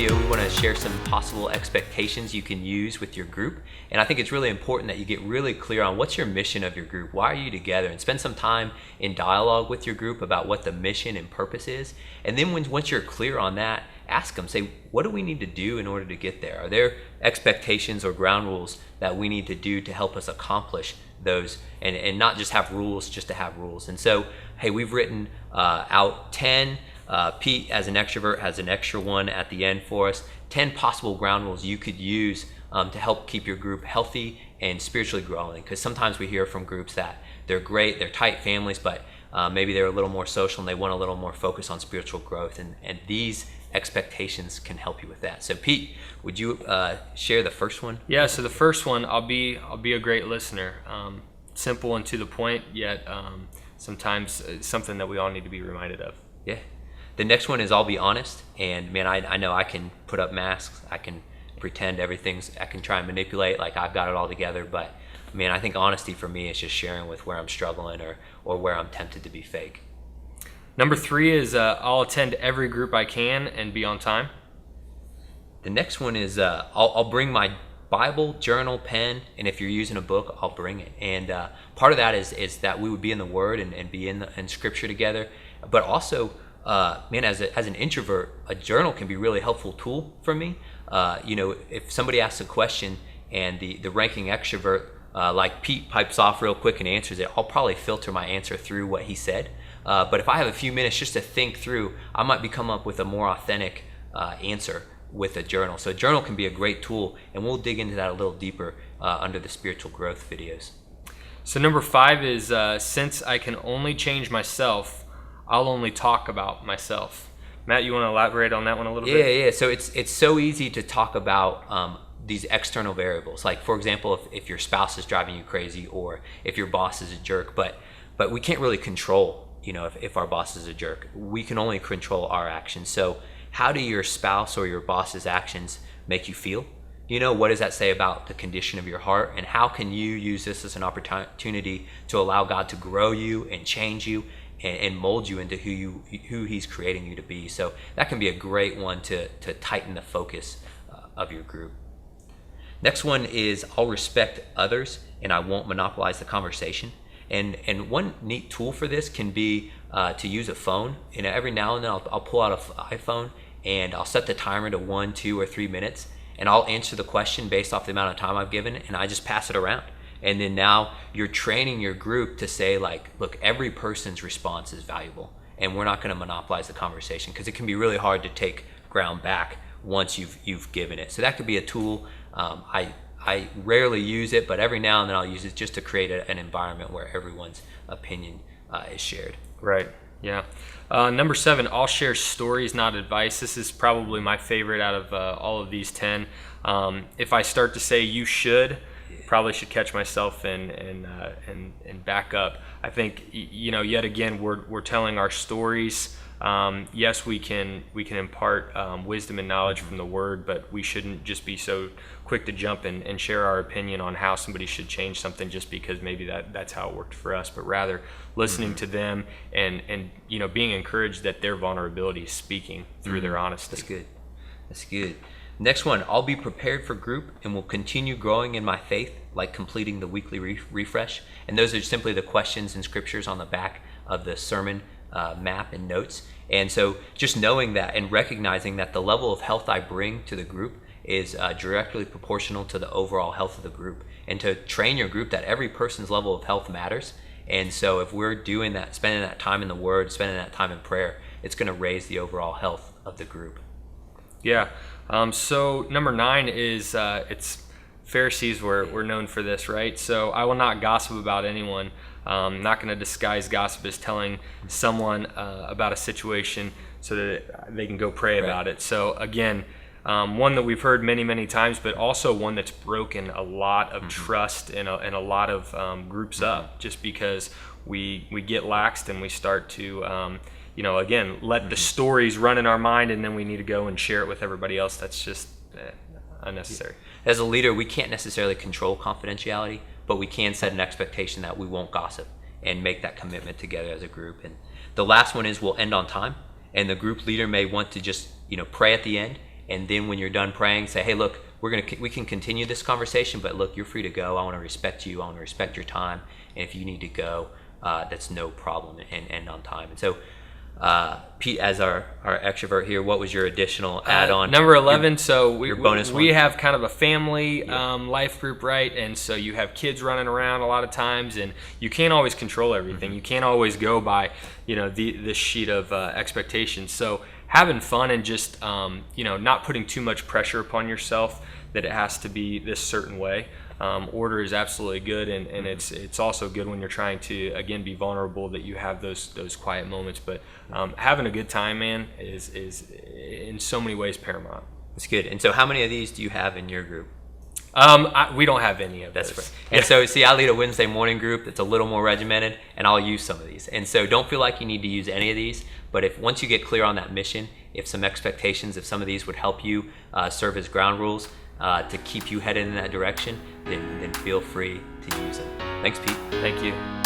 video, we want to share some possible expectations you can use with your group. And I think it's really important that you get really clear on what's your mission of your group. Why are you together? And spend some time in dialogue with your group about what the mission and purpose is. And then once you're clear on that, ask them, say, what do we need to do in order to get there? Are there expectations or ground rules that we need to do to help us accomplish those, and not just have rules just to have rules? And so, hey, we've written out 10. Pete, as an extrovert, has an extra one at the end for us. 10 possible ground rules you could use to help keep your group healthy and spiritually growing. Because sometimes we hear from groups that they're great, they're tight families, but maybe they're a little more social and they want a little more focus on spiritual growth. And these expectations can help you with that. So Pete, would you share the first one? Yeah, so the first one, I'll be a great listener. Simple and to the point, yet sometimes something that we all need to be reminded of. Yeah. The next one is I'll be honest. And man, I know I can put up masks. I can pretend I can try and manipulate like I've got it all together. But man, I think honesty for me is just sharing with where I'm struggling or where I'm tempted to be fake. Number 3 is I'll attend every group I can and be on time. The next one is I'll bring my Bible, journal, pen, and if you're using a book, I'll bring it. And part of that is that we would be in the Word and be in Scripture together. But also, man, as an introvert, a journal can be a really helpful tool for me. If somebody asks a question and the ranking extrovert, like Pete, pipes off real quick and answers it, I'll probably filter my answer through what he said. But if I have a few minutes just to think through, I might come up with a more authentic answer with a journal. So a journal can be a great tool, and we'll dig into that a little deeper under the spiritual growth videos. So number 5 is since I can only change myself, I'll only talk about myself. Matt, you want to elaborate on that one a little bit? Yeah. So it's so easy to talk about these external variables. Like, for example, if your spouse is driving you crazy or if your boss is a jerk, but we can't really control, if our boss is a jerk. We can only control our actions. So how do your spouse or your boss's actions make you feel? What does that say about the condition of your heart? And how can you use this as an opportunity to allow God to grow you and change you and mold you into who He's creating you to be? So that can be a great one to tighten the focus of your group. Next one is I'll respect others and I won't monopolize the conversation. And one neat tool for this can be to use a phone. Every now and then I'll pull out an iPhone and I'll set the timer to 1, 2, or 3 minutes, and I'll answer the question based off the amount of time I've given, and I just pass it around. And then now you're training your group to say, like, look, every person's response is valuable, and we're not going to monopolize the conversation, because it can be really hard to take ground back once you've given it. So that could be a tool. I rarely use it, but every now and then I'll use it just to create an environment where everyone's opinion is shared. Right. Yeah. Number 7, I'll share stories, not advice. This is probably my favorite out of all of these 10. If I start to say you should, probably should catch myself and back up. I think yet again we're telling our stories. Yes, we can impart wisdom and knowledge from the Word, but we shouldn't just be so quick to jump and share our opinion on how somebody should change something just because maybe that's how it worked for us, but rather listening to them and being encouraged that their vulnerability is speaking through their honesty. That's good. Next one, I'll be prepared for group and will continue growing in my faith, like completing the weekly refresh. And those are simply the questions and scriptures on the back of the sermon map and notes. And so just knowing that and recognizing that the level of health I bring to the group is directly proportional to the overall health of the group, and to train your group that every person's level of health matters. And so if we're doing that, spending that time in the Word, spending that time in prayer, it's going to raise the overall health of the group. Yeah. So number 9 is it's Pharisees were known for this, right? So I will not gossip about anyone. Not going to disguise gossip as telling someone about a situation so that they can go pray about it. So again, one that we've heard many, many times, but also one that's broken a lot of trust and a lot of groups up, just because we get laxed and we start to again let the stories run in our mind, and then we need to go and share it with everybody else. That's just unnecessary. As a leader, we can't necessarily control confidentiality, but we can set an expectation that we won't gossip and make that commitment together as a group. And the last one is we'll end on time, and the group leader may want to just pray at the end And then when you're done praying, say, hey, look, we can continue this conversation, but look, you're free to go. I want to respect you. I want to respect your time. And if you need to go, that's no problem, and end on time. And so, Pete, as our extrovert here, what was your additional add-on? Number 11. Your bonus we one? have kind of a family life group, right? And so you have kids running around a lot of times, and you can't always control everything. Mm-hmm. You can't always go by, this sheet of expectations. So having fun and just not putting too much pressure upon yourself that it has to be this certain way. Order is absolutely good, and it's also good when you're trying to, again, be vulnerable, that you have those quiet moments. But having a good time, man, is in so many ways paramount. That's good. And so how many of these do you have in your group? We don't have any of That's those. right. And so, see, I lead a Wednesday morning group that's a little more regimented, and I'll use some of these. And so don't feel like you need to use any of these, but if once you get clear on that mission, if some expectations, if some of these would help you serve as ground rules to keep you headed in that direction, then feel free to use them. Thanks, Pete. Thank you.